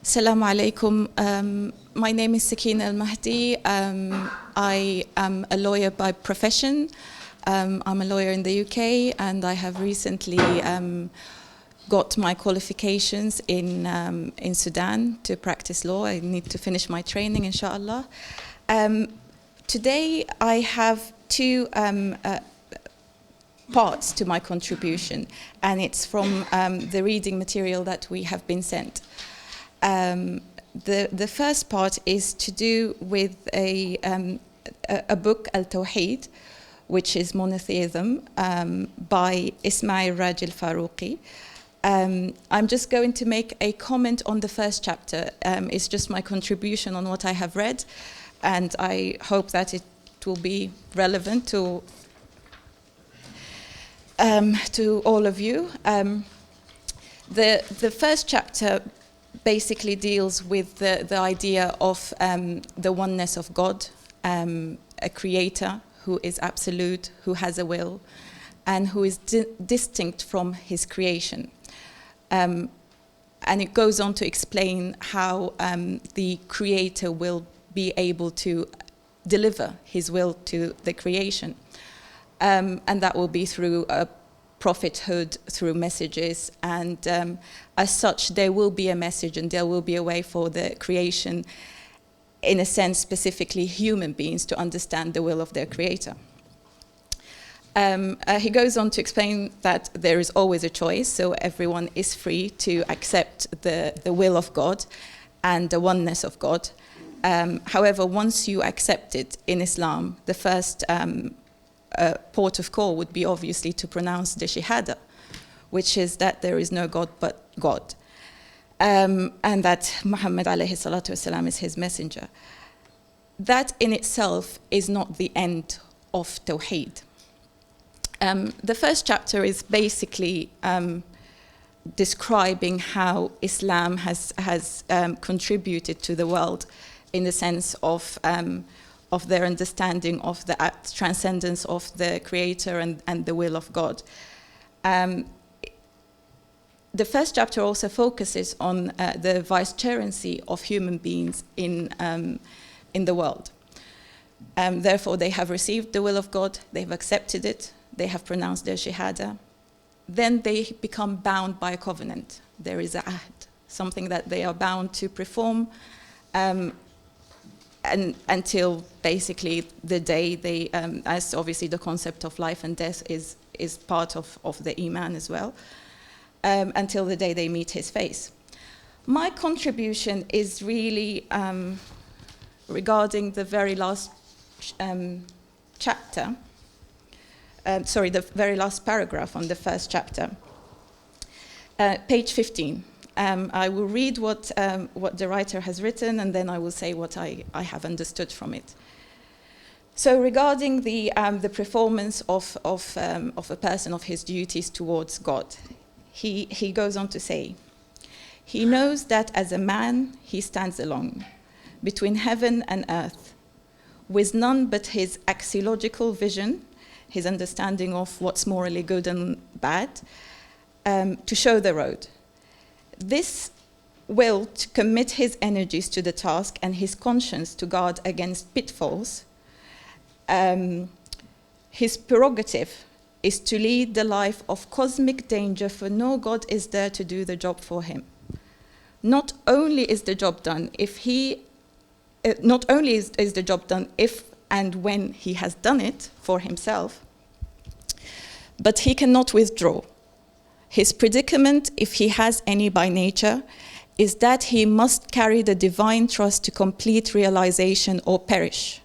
Assalamu alaikum. My name is Sakina Al-Mahdi. I am a lawyer by profession. I'm a lawyer in the UK, and I have recently got my qualifications in Sudan to practice law. I need to finish my training, inshallah. Today I have two parts to my contribution, and it's from the reading material that we have been sent. The first part is to do with a book, Al-Tawheed, which is monotheism, by Ismail Rajil Farouqi. I'm just going to make a comment on the first chapter. It's just my contribution on what I have read, and I hope that it will be relevant to all of you. The first chapter basically deals with the idea of the oneness of God, a creator who is absolute, who has a will, and who is distinct from his creation. And it goes on to explain how the creator will be able to deliver his will to the creation. And that will be through prophethood, through messages, and as such there will be a message and there will be a way for the creation, in a sense specifically human beings, to understand the will of their creator. He goes on to explain that there is always a choice, so everyone is free to accept the will of God and the oneness of God. However, once you accept it in Islam, the first port of call would be obviously to pronounce the Shahada, which is that there is no God but God, and that Mohammed alayhi salatu wasalam is his messenger. That in itself is not the end of Tawheed. The first chapter is basically describing how Islam has contributed to the world in the sense of their understanding of the transcendence of the Creator and the will of God. The first chapter also focuses on the vicegerency of human beings in the world. Therefore, they have received the will of God, they've accepted it, they have pronounced their Shahada. Then they become bound by a covenant. There is a ahd, something that they are bound to perform, and until basically the day they, as obviously the concept of life and death is part of the Iman as well, until the day they meet his face. My contribution is really regarding the very last chapter, the very last paragraph on the first chapter, page 15. I will read what the writer has written, and then I will say what I have understood from it. So regarding the performance of a person of his duties towards God, he goes on to say, he knows that as a man he stands alone between heaven and earth, with none but his axiological vision, his understanding of what's morally good and bad, to show the road. This will to commit his energies to the task and his conscience to guard against pitfalls. His prerogative is to lead the life of cosmic danger, for no God is there to do the job for him. Not only is the job done if and when he has done it for himself, but he cannot withdraw. His predicament, if he has any by nature, is that he must carry the divine trust to complete realization or perish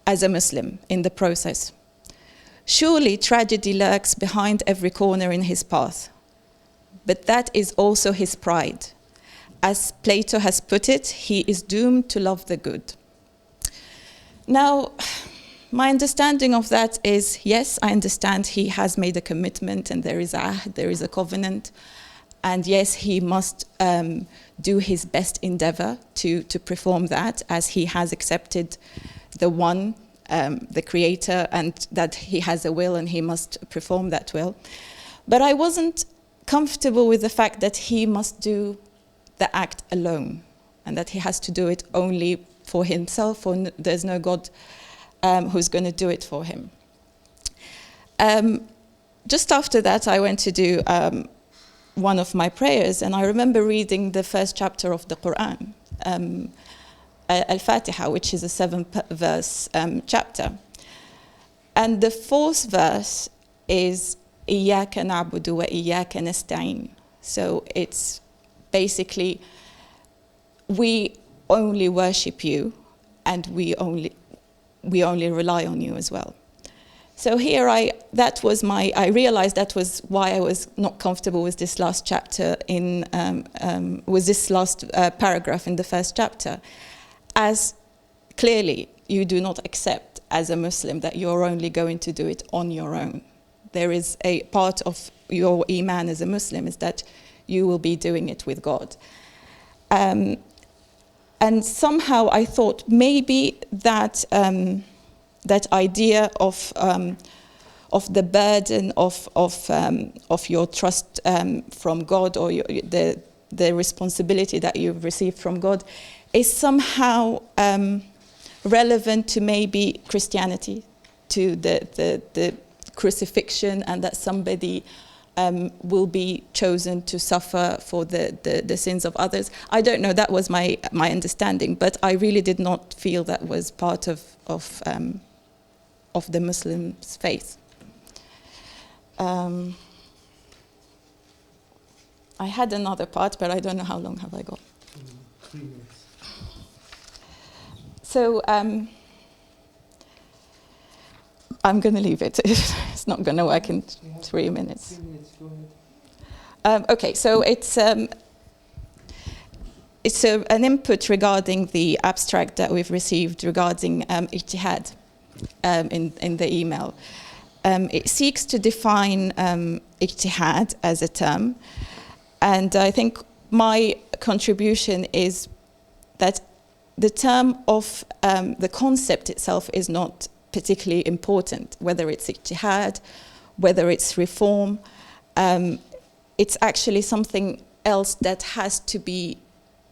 as a Muslim in the process. Surely tragedy lurks behind every corner in his path, but that is also his pride. As Plato has put it, he is doomed to love the good. Now, my understanding of that is, yes, I understand he has made a commitment and there is a covenant, and yes, he must do his best endeavor to perform that, as he has accepted the one, the Creator, and that he has a will and he must perform that will. But I wasn't comfortable with the fact that he must do the act alone, and that he has to do it only for himself, or there's no God who's going to do it for him. Just after that, I went to do one of my prayers, and I remember reading the first chapter of the Quran, Al-Fatiha, which is a 7-verse chapter. And the 4th verse is إِيَّاكَ نَعْبُدُ وَإِيَّاكَ نَسْتَعِينُ. So it's basically, we only worship you, and we only rely on you as well. So here I realized that was why I was not comfortable with this last chapter with this last paragraph in the first chapter, as clearly you do not accept as a Muslim that you're only going to do it on your own. There is a part of your iman as a Muslim is that you will be doing it with God. And somehow I thought maybe that that idea of the burden of your trust from God, or the responsibility that you've received from God, is somehow relevant to maybe Christianity, to the crucifixion, and that somebody will be chosen to suffer for the sins of others. I don't know, that was my understanding, but I really did not feel that was part of the Muslim's faith. I had another part, but I don't know how long have I got. 3 minutes. So I'm going to leave it. It's not going to work in 3 minutes. 3 minutes, go ahead. Okay, so it's an input regarding the abstract that we've received regarding Ijtihad in the email. It seeks to define Ijtihad as a term, and I think my contribution is that the term of the concept itself is not particularly important, whether it's Ijtihad, whether it's reform. It's actually something else that has to be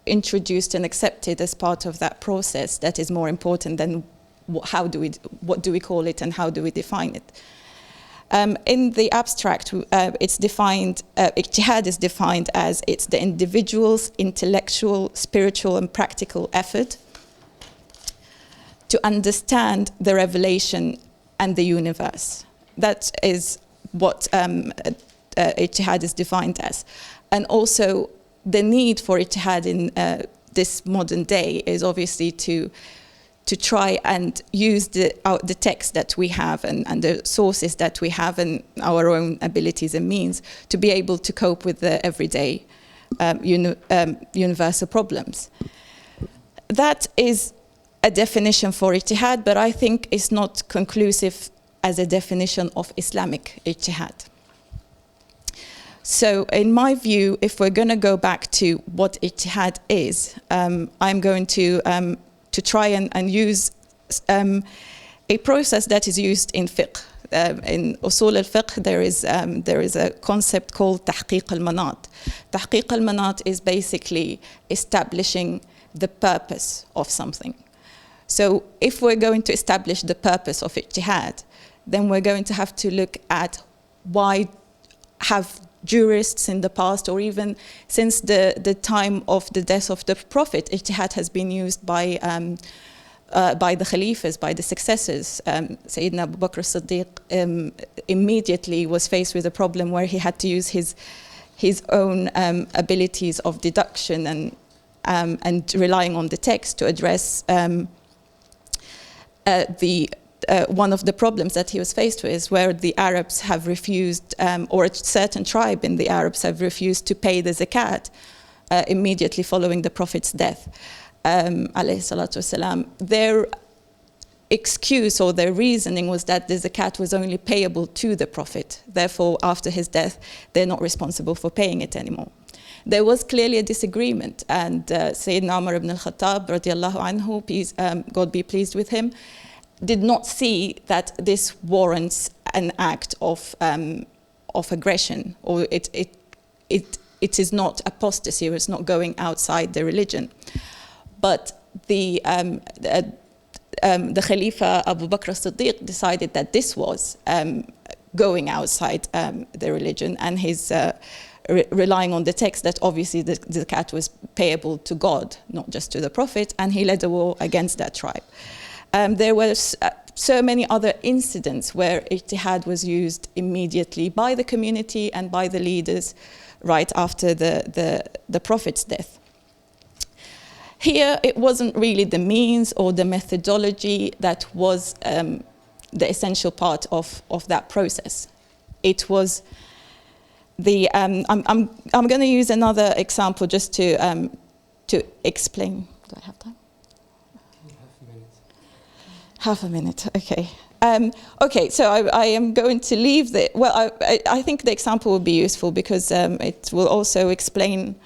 introduced and accepted as part of that process that is more important than what do we call it and how do we define it. In the abstract, it's defined, Ijtihad is defined as it's the individual's intellectual, spiritual, and practical effort to understand the revelation and the universe. That is what Ijtihad is defined as. And also, the need for Ijtihad in this modern day is obviously to try and use the text that we have and the sources that we have and our own abilities and means to be able to cope with the everyday universal problems. That is a definition for Ijtihad, but I think it's not conclusive as a definition of Islamic Ijtihad. So in my view, if we're going to go back to what Ijtihad is, I'm going to try and use a process that is used in fiqh. In usul al-fiqh, there is a concept called tahqiq al-manat. Tahqiq al-manat is basically establishing the purpose of something. So if we're going to establish the purpose of Ijtihad, then we're going to have to look at why have jurists in the past, or even since the time of the death of the Prophet, Ijtihad has been used by the Khalifas, by the successors. Sayyidina Abu Bakr as-Siddiq immediately was faced with a problem where he had to use his own abilities of deduction and relying on the text to address one of the problems that he was faced with, where the Arabs have refused, or a certain tribe in the Arabs have refused to pay the zakat immediately following the Prophet's death. Alayhi salatu wasalam. Their excuse or their reasoning was that the zakat was only payable to the Prophet. Therefore, after his death, they're not responsible for paying it anymore. There was clearly a disagreement, and Sayyidina Umar ibn al-Khattab, radiallahu anhu, peace, God be pleased with him, did not see that this warrants an act of aggression, or it it is not apostasy, or it's not going outside the religion. But the Khalifa Abu Bakr as-Siddiq decided that this was going outside the religion, and his relying on the text that obviously the zakat was payable to God, not just to the Prophet, and he led a war against that tribe. There were so many other incidents where ijtihad was used immediately by the community and by the leaders right after the Prophet's death. Here, it wasn't really the means or the methodology that was the essential part of that process. It was the, I'm going to use another example just to explain. Do I have time? Half a minute, okay. Okay, so I am going to leave the, well, I think the example will be useful because it will also explain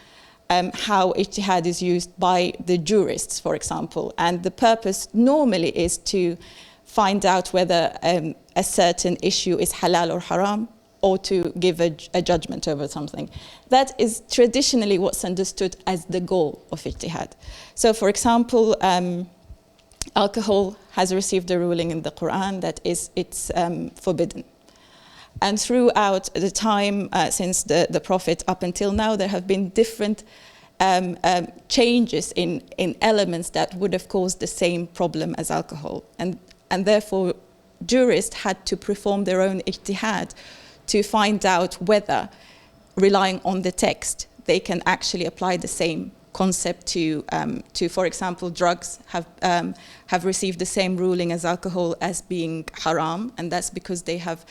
how ijtihad is used by the jurists, for example. And the purpose normally is to find out whether a certain issue is halal or haram, or to give a judgment over something. That is traditionally what's understood as the goal of ijtihad. So, for example, alcohol has received a ruling in the Quran that it's forbidden. And throughout the time since the Prophet up until now, there have been different changes in elements that would have caused the same problem as alcohol. And therefore, jurists had to perform their own ijtihad to find out whether, relying on the text, they can actually apply the same concept to, for example, drugs have received the same ruling as alcohol as being haram, and that's because they have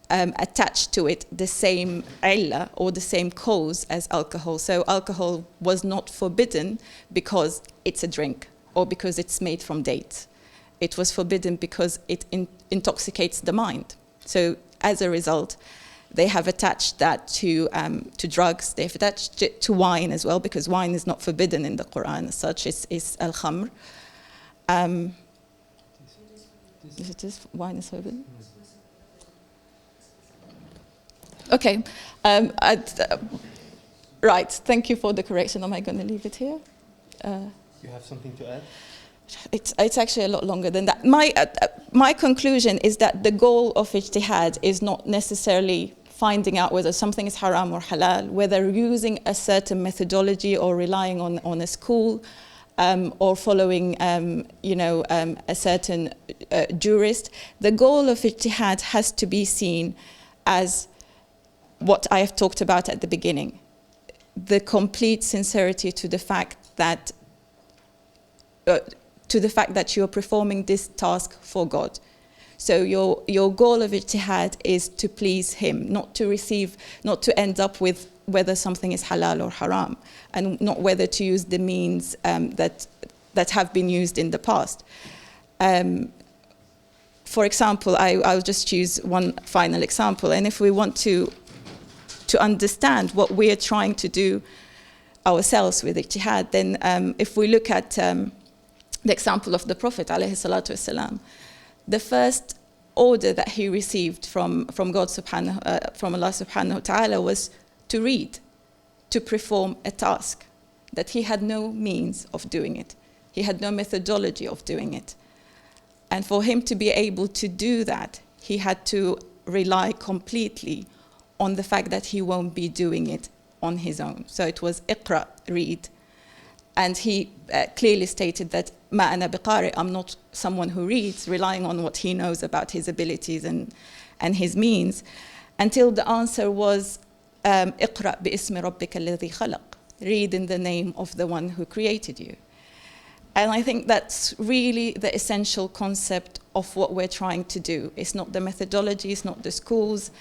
attached to it the same illah or the same cause as alcohol. So alcohol was not forbidden because it's a drink or because it's made from dates. It was forbidden because it intoxicates the mind. So as a result, they have attached that to drugs. They've attached it to wine as well, because wine is not forbidden in the Quran as such. It's al-khamr. Is it just wine is forbidden? Okay. Right. Thank you for the correction. Am I going to leave it here? You have something to add? It's actually a lot longer than that. My conclusion is that the goal of ijtihad is not necessarily finding out whether something is haram or halal, whether using a certain methodology or relying on a school or following a certain jurist. The goal of ijtihad has to be seen as what I have talked about at the beginning, the complete sincerity to the fact that you are performing this task for God. So your goal of ijtihad is to please Him, not to end up with whether something is halal or haram, and not whether to use the means that have been used in the past. For example, I'll just use one final example, and if we want to understand what we are trying to do ourselves with ijtihad, then if we look at the example of the Prophet ﷺ, the first order that he received from God from Allah subhanahu wa ta'ala was to read, to perform a task, that he had no means of doing it. He had no methodology of doing it. And for him to be able to do that, he had to rely completely on the fact that he won't be doing it on his own. So it was iqra, read. And he clearly stated that ma ana biqari, I'm not someone who reads, relying on what he knows about his abilities and his means, until the answer was iqra bi ismi rabbika alladhi khalaq, read in the name of the one who created you. And I think that's really the essential concept of what we're trying to do. It's not the methodology, it's not the schools,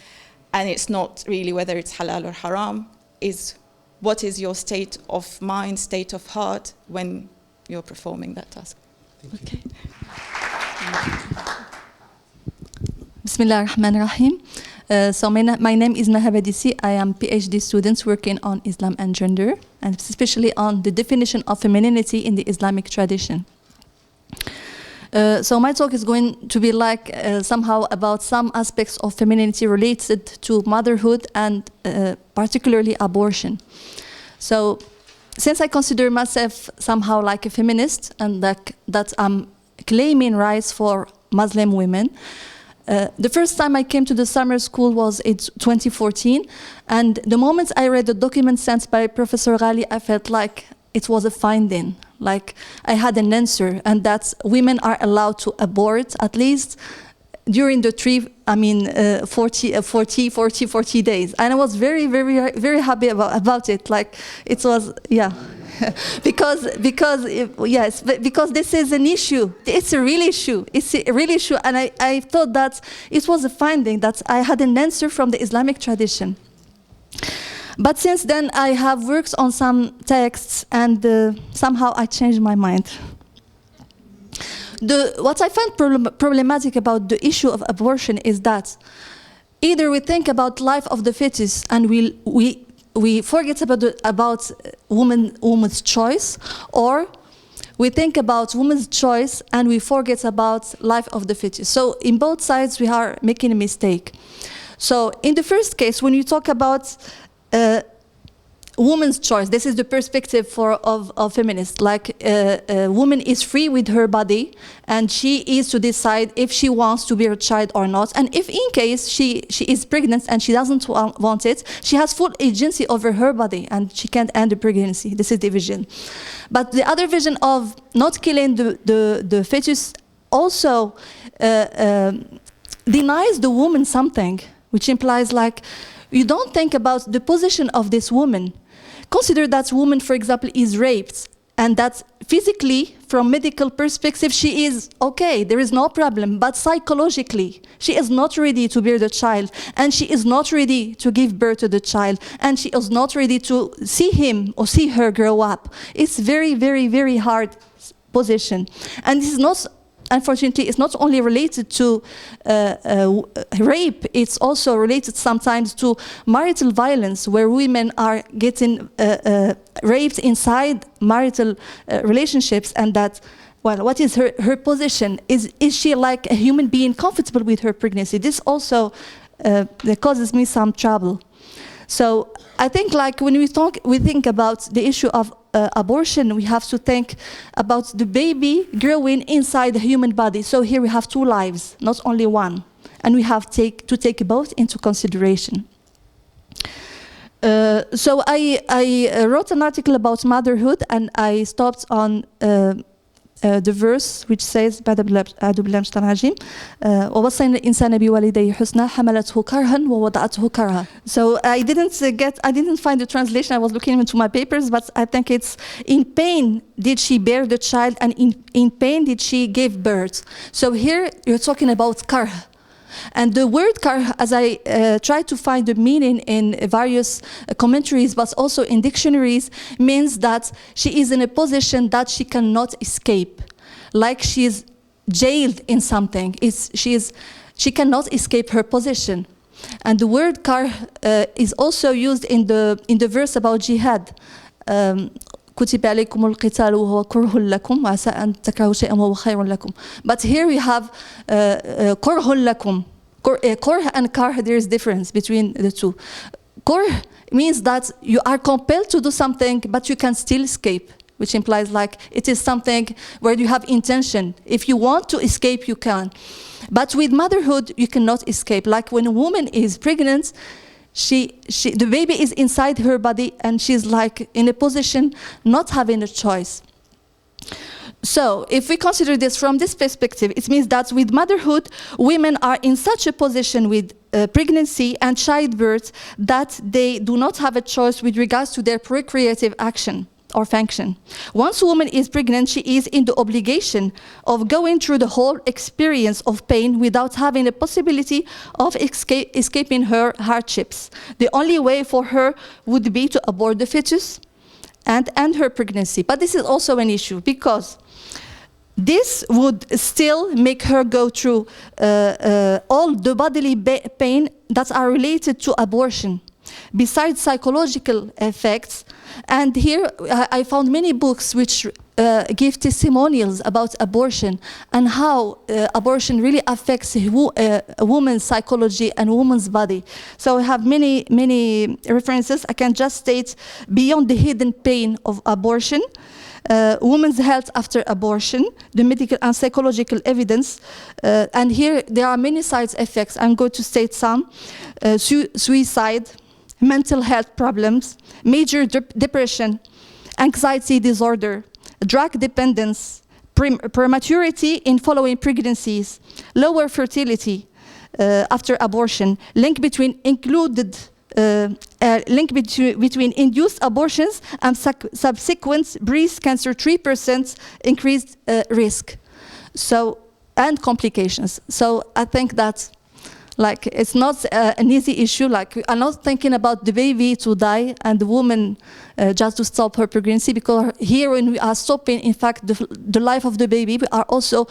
and it's not really whether it's halal or haram. Is what is your state of mind, state of heart when you're performing that task? Okay. Bismillah ar-Rahman ar-Rahim. So my name is Mohamed. I am PhD student working on Islam and gender, and especially on the definition of femininity in the Islamic tradition. So my talk is going to be like somehow about some aspects of femininity related to motherhood and particularly abortion. So since I consider myself somehow like a feminist and that I'm claiming rights for Muslim women, the first time I came to the summer school was in 2014, and the moment I read the document sent by Professor Ghaly, I felt like it was a finding, like I had an answer, and that women are allowed to abort at least during the 40 days. And I was very, very, very happy about it. Like it was, yeah. because this is an issue. It's a real issue. It's a real issue, and I thought that it was a finding that I had an answer from the Islamic tradition. But since then, I have worked on some texts, and somehow I changed my mind. What I find problematic about the issue of abortion is that either we think about life of the fetus and we forget about woman's choice, or we think about woman's choice and we forget about life of the fetus. So in both sides we are making a mistake. So in the first case, when you talk about woman's choice, this is the perspective of feminists. Like a woman is free with her body, and she is to decide if she wants to bear a child or not. And if in case she is pregnant and she doesn't want it, she has full agency over her body and she can't end the pregnancy. This is the vision. But the other vision of not killing the fetus also denies the woman something, which implies like you don't think about the position of this woman. Consider that woman, for example, is raped, and that physically, from medical perspective, she is okay, there is no problem, but psychologically, she is not ready to bear the child, and she is not ready to give birth to the child, and she is not ready to see him or see her grow up. It's very, very, very hard position. And this is not, unfortunately, it's not only related to rape, it's also related sometimes to marital violence, where women are getting raped inside marital relationships, and that, well, what is her position? Is she like a human being comfortable with her pregnancy? This also causes me some trouble. So I think like when we think about the issue of abortion, we have to think about the baby growing inside the human body. So here we have two lives, not only one. And we have to take both into consideration. So I wrote an article about motherhood, and I stopped on the verse which says أعوذ بالله من الشيطان الرجيم ووصينا الإنسان بوالديه حسنا حملته كرها ووضعته كرها. So I didn't find the translation. I was looking into my papers, but I think it's in pain did she bear the child, and in pain did she give birth. So here you're talking about karh. And the word karh, as I tried to find the meaning in various commentaries, but also in dictionaries, means that she is in a position that she cannot escape. Like she is jailed in something. She cannot escape her position. And the word karh is also used in the verse about jihad. كتب عليكم القتال وهو كره لكم وعسى أن تكرهوا شيئا وهو خير لكم. But here we have كره لكم. Korh and karh, there is difference between the two. Korh means that you are compelled to do something, but you can still escape, which implies like it is something where you have intention. If you want to escape, you can. But with motherhood, you cannot escape. Like when a woman is pregnant, the baby is inside her body, and she's like in a position not having a choice. So if we consider this from this perspective, it means that with motherhood, women are in such a position with pregnancy and childbirth that they do not have a choice with regards to their procreative action or function. Once a woman is pregnant, she is in the obligation of going through the whole experience of pain without having a possibility of escaping her hardships. The only way for her would be to abort the fetus and end her pregnancy. But this is also an issue, because this would still make her go through all the bodily pain that are related to abortion, besides psychological effects. And here I found many books which give testimonials about abortion and how abortion really affects a woman's psychology and woman's body. So I have many references. I can just state Beyond the Hidden Pain of Abortion, Women's Health After Abortion, the medical and psychological evidence. And here there are many side effects. I'm going to state some. Suicide, mental health problems, major depression, anxiety disorder, drug dependence, prematurity in following pregnancies, lower fertility after abortion, link between induced abortions and subsequent breast cancer, 3% increased risk. So, and complications. So I think that like it's not an easy issue. Like I'm not thinking about the baby to die and the woman just to stop her pregnancy, because here when we are stopping, in fact, the life of the baby, we are also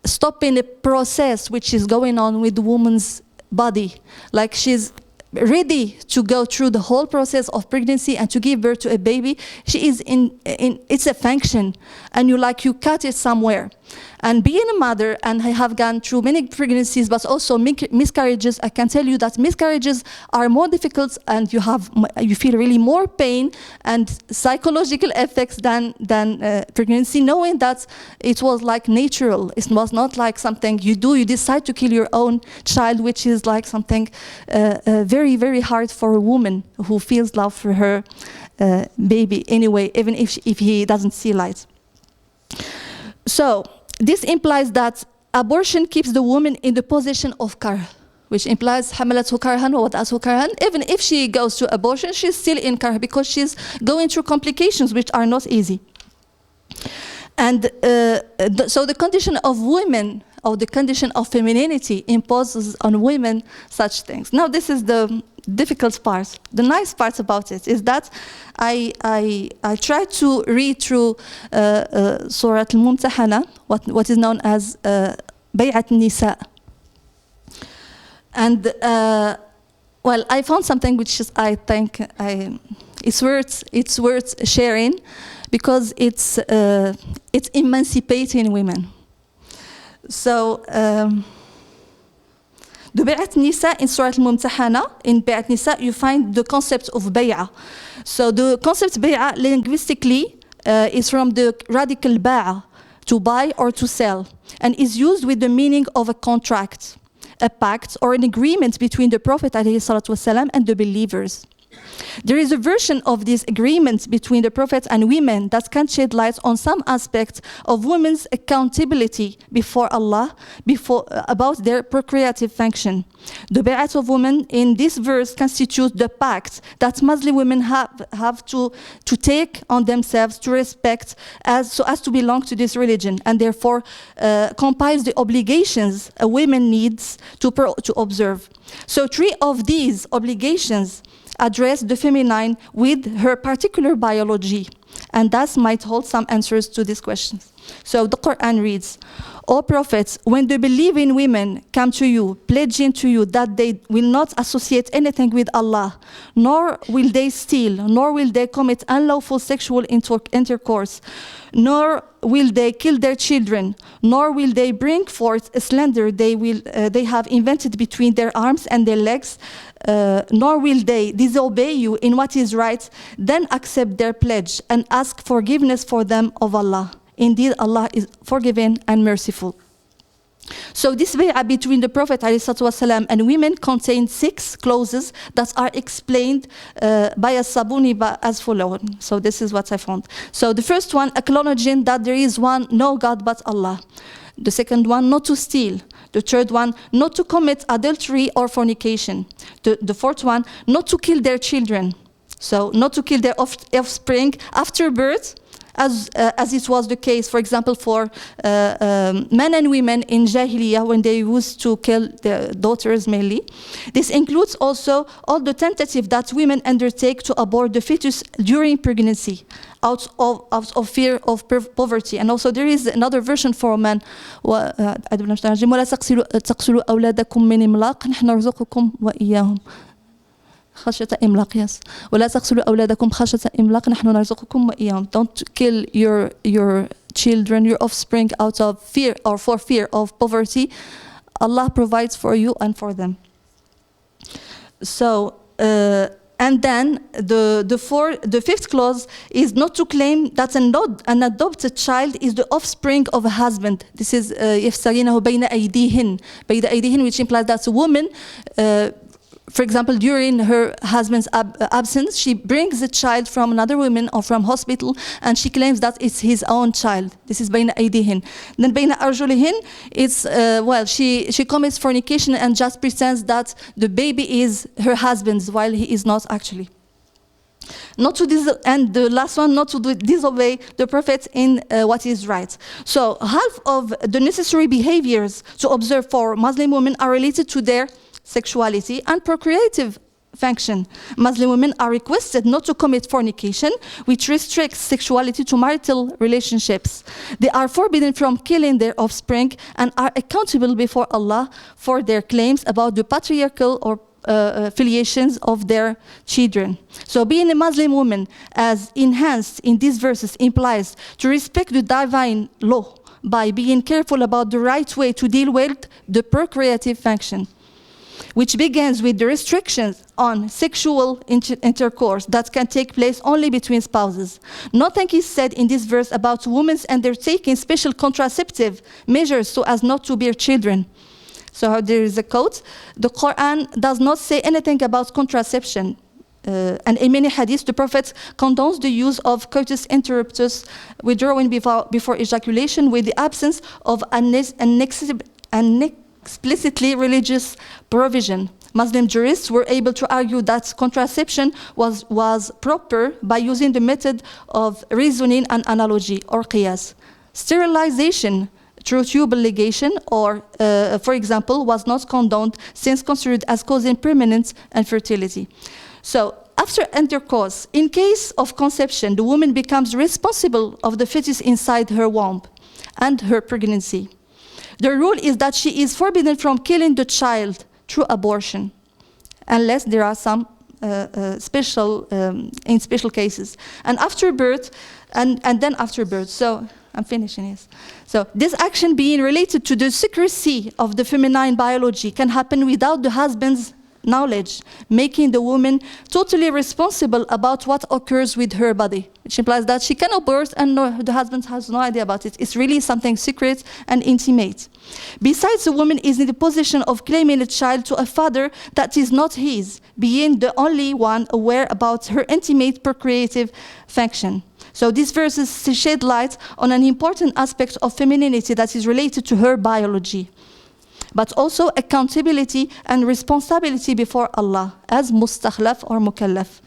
stopping the process which is going on with the woman's body. Like she's ready to go through the whole process of pregnancy and to give birth to a baby. She is it's a function, and you cut it somewhere. And being a mother, and I have gone through many pregnancies, but also miscarriages, I can tell you that miscarriages are more difficult, and you feel really more pain and psychological effects than pregnancy, knowing that it was like natural. It was not like something you decide to kill your own child, which is like something very, very hard for a woman who feels love for her baby anyway, even if he doesn't see light. So this implies that abortion keeps the woman in the position of karh, which implies حملته كرها ووضعته كرها. Even if she goes to abortion, she's still in karh because she's going through complications which are not easy. And so the condition of women, or the condition of femininity, imposes on women such things. Now this is the difficult part. The nice part about it is that I try to read through Surah Al-Mumtahana, what is known as Bay'at Nisa. And well, I found something which is, I think it's worth sharing, because it's emancipating women. So the Bay'at Nisa in Surah Al-Mumtahana, in Bay'at Nisa, you find the concept of Bay'ah. So the concept Bay'ah linguistically is from the radical Ba'a, to buy or to sell, and is used with the meaning of a contract, a pact, or an agreement between the Prophet ﷺ and the believers. There is a version of this agreement between the Prophet and women that can shed light on some aspects of women's accountability before Allah, about their procreative function. The Bay'at of women in this verse constitutes the pact that Muslim women have to take on themselves to respect so as to belong to this religion, and therefore compiles the obligations a woman needs to observe. So 3 of these obligations address the feminine with her particular biology, and thus might hold some answers to these questions. So the Quran reads, O prophets, when the believing women come to you, pledging to you that they will not associate anything with Allah, nor will they steal, nor will they commit unlawful sexual intercourse, nor will they kill their children, nor will they bring forth a slander they have invented between their arms and their legs, nor will they disobey you in what is right, then accept their pledge and ask forgiveness for them of Allah. Indeed, Allah is forgiving and merciful. So this bay'ah between the Prophet ﷺ and women contains 6 clauses that are explained by As-Sabuni as follows. So this is what I found. So the first one, acknowledging that there is no God but Allah. The second one, not to steal. The third one, not to commit adultery or fornication. The fourth one, not to kill their children. So not to kill their offspring after birth, as it was the case, for example, for men and women in Jahiliyyah when they used to kill their daughters mainly. This includes also all the tentative that women undertake to abort the fetus during pregnancy, out of fear of poverty. And also there is another version for men. خشية إملاق, yes. ولا تقتلوا أولادكم خشية إملاق نحن نرزقكم وإياهم. Don't kill your children, your offspring out of fear or for fear of poverty. Allah provides for you and for them. So, and then the fifth clause is not to claim that an adopted child is the offspring of a husband. This is يفترينه بين أيديهن, which implies that a woman, for example, during her husband's absence, she brings a child from another woman or from hospital, and she claims that it's his own child. This is بين أيديهن. Then بين أرجلهن, it's she commits fornication and just pretends that the baby is her husband's while he is not actually. Not to and the last one, not to disobey the prophet in what is right. So half of the necessary behaviors to observe for Muslim women are related to their sexuality and procreative function. Muslim women are requested not to commit fornication, which restricts sexuality to marital relationships. They are forbidden from killing their offspring and are accountable before Allah for their claims about the patriarchal or affiliations of their children. So being a Muslim woman, as enhanced in these verses, implies to respect the divine law by being careful about the right way to deal with the procreative function, which begins with the restrictions on sexual intercourse that can take place only between spouses. Nothing is said in this verse about women undertaking special contraceptive measures so as not to bear children. So there is a quote: the Quran does not say anything about contraception. And in many hadiths, the Prophet condones the use of coitus interruptus, withdrawing before ejaculation, with the absence of an explicitly religious provision. Muslim jurists were able to argue that contraception was proper by using the method of reasoning and analogy, or qiyas. Sterilization through tubal ligation, or, for example, was not condoned since considered as causing permanent infertility. So, after intercourse, in case of conception, the woman becomes responsible of the fetus inside her womb and her pregnancy. The rule is that she is forbidden from killing the child through abortion, unless there are some special cases. And after birth, and then after birth. So I'm finishing this. So this action being related to the secrecy of the feminine biology can happen without the husband's knowledge, making the woman totally responsible about what occurs with her body, which implies that she cannot birth and the husband has no idea about it. It's really something secret and intimate. Besides, the woman is in the position of claiming a child to a father that is not his, being the only one aware about her intimate procreative function. So these verses shed light on an important aspect of femininity that is related to her biology, but also accountability and responsibility before Allah as mustakhlaf or mukallaf.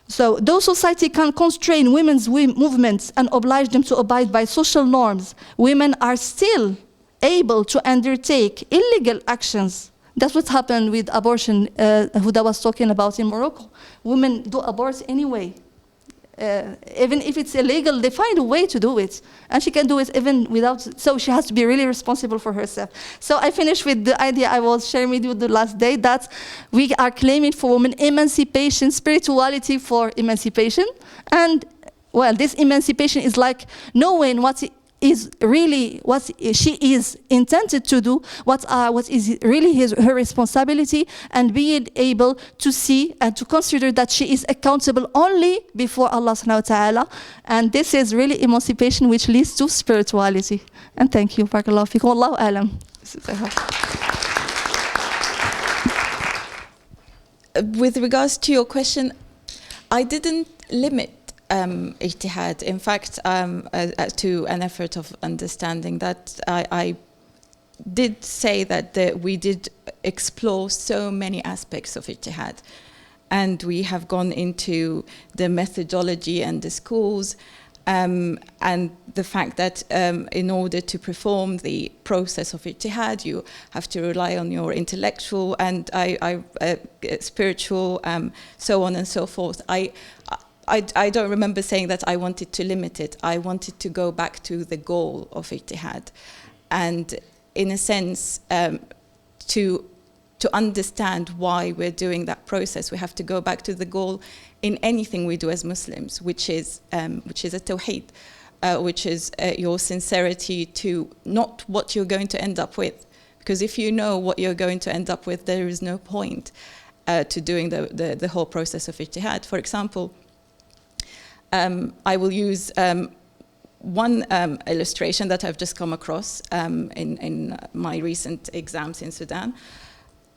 So though society can constrain women's movements and oblige them to abide by social norms, women are still able to undertake illegal actions. That's what happened with abortion, Huda was talking about in Morocco. Women do abort anyway. Even if it's illegal, they find a way to do it. And she can do it even without, so she has to be really responsible for herself. So I finish with the idea I was sharing with you the last day, that we are claiming for women emancipation, spirituality for emancipation. And, well, this emancipation is like knowing what is really what she is intended to do, what is really her responsibility, and being able to see and to consider that she is accountable only before Allah subhanahu wa ta'ala. And this is really emancipation which leads to spirituality. And thank you. Barakallahu fikum. Wallahu alam. With regards to your question, I didn't limit Ijtihad, in fact, to an effort of understanding that I did say that we did explore so many aspects of Ijtihad, and we have gone into the methodology and discourse, and the fact that in order to perform the process of Ijtihad, you have to rely on your intellectual and spiritual, so on and so forth. I don't remember saying that I wanted to limit it. I wanted to go back to the goal of Ijtihad, and in a sense to to understand why we're doing that process, we have to go back to the goal in anything we do as Muslims, which is a tawheed, which is your sincerity to not what you're going to end up with. Because if you know what you're going to end up with, there is no point to doing the whole process of ijtihad. For example, I will use one illustration that I've just come across in my recent exams in Sudan.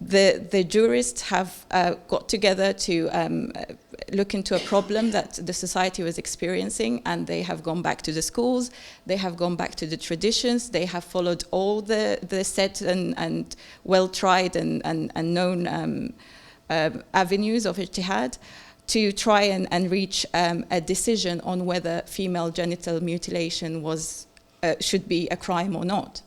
The jurists have got together to look into a problem that the society was experiencing, and they have gone back to the schools, they have gone back to the traditions, they have followed all the set and well-tried and known avenues of ijtihad to try and reach a decision on whether female genital mutilation should be a crime or not.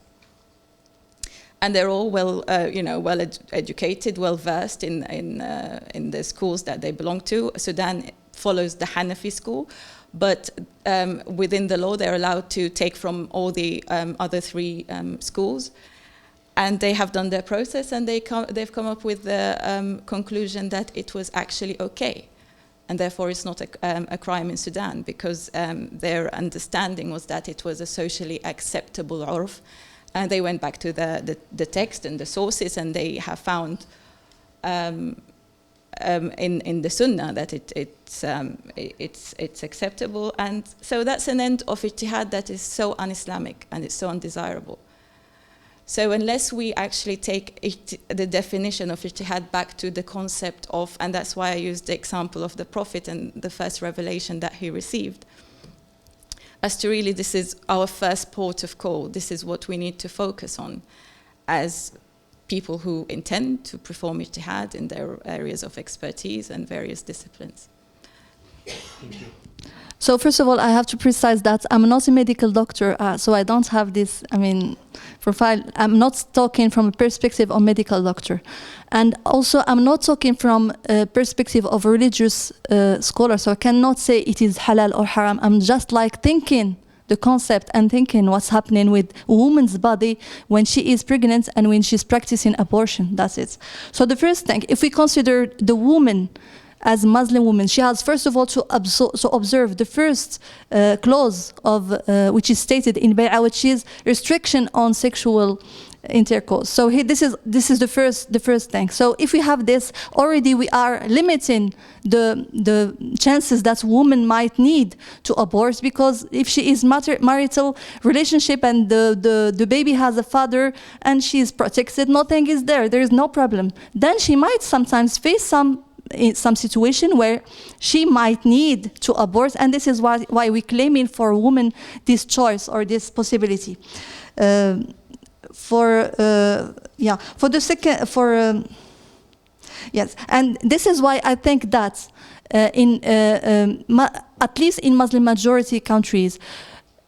And they're all well educated, well versed in the schools that they belong to. Sudan follows the Hanafi school, but within the law they're allowed to take from all the other three schools. And they have done their process, and they've come up with the conclusion that it was actually okay, and therefore it's not a crime in Sudan, because their understanding was that it was a socially acceptable urf. And they went back to the text and the sources, and they have found in the Sunnah that it's acceptable. And so that's an end of ijtihad that is so un-Islamic and it's so undesirable. So unless we actually take the definition of ijtihad back to the concept of, and that's why I used the example of the Prophet and the first revelation that he received, as to really, this is our first port of call. This is what we need to focus on as people who intend to perform ijtihad in their areas of expertise and various disciplines. Thank you. So first of all, I have to precise that I'm not a medical doctor, so I don't have this, profile. I'm not talking from a perspective of medical doctor. And also, I'm not talking from a perspective of a religious scholar, so I cannot say it is halal or haram. I'm just like thinking the concept and thinking what's happening with a woman's body when she is pregnant and when she's practicing abortion. That's it. So the first thing, if we consider the woman as a Muslim woman, she has first of all to observe the first clause of which is stated in Bay'ah, which is restriction on sexual intercourse. So this is the first thing. So if we have this, already we are limiting the chances that woman might need to abort, because if she is marital relationship and the baby has a father and she is protected, nothing is there. There is no problem. Then she might sometimes face some situation where she might need to abort, and this is why we're claiming for a woman this choice or this possibility. Yes, and this is why I think that at least in Muslim majority countries,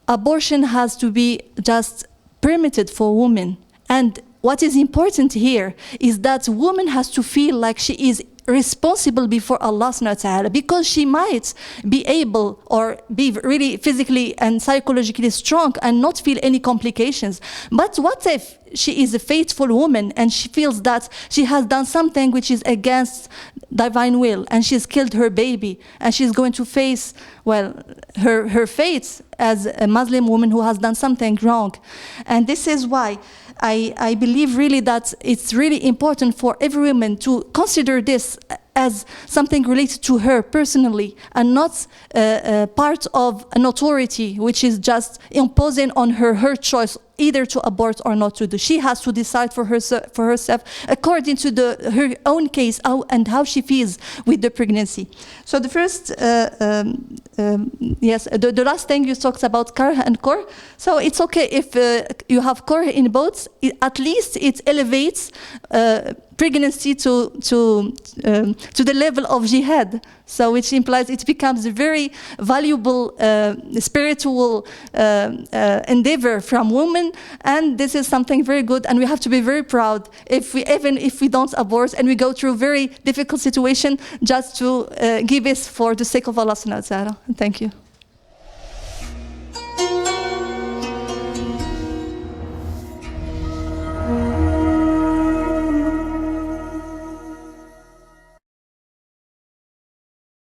abortion has to be just permitted for women. And what is important here is that woman has to feel like she is responsible before Allah subhanahu wa ta'ala, because she might be able or be really physically and psychologically strong and not feel any complications. But what if she is a faithful woman and she feels that she has done something which is against divine will, and she's killed her baby, and she's going to face, well, her fate as a Muslim woman who has done something wrong. And this is why I believe really that it's really important for every woman to consider this as something related to her personally, and not part of an authority which is just imposing on her choice either to abort or not to do. She has to decide for herself according to her own case and how she feels with the pregnancy. So the first, the last thing you talked about karh and kor. So it's okay if you have kor in both. At least it elevates pregnancy to the level of jihad, so which implies it becomes a very valuable spiritual endeavor from women, and this is something very good, and we have to be very proud even if we don't abort and we go through very difficult situation, just to give this for the sake of Allah subhanahu wa ta'ala. Thank you.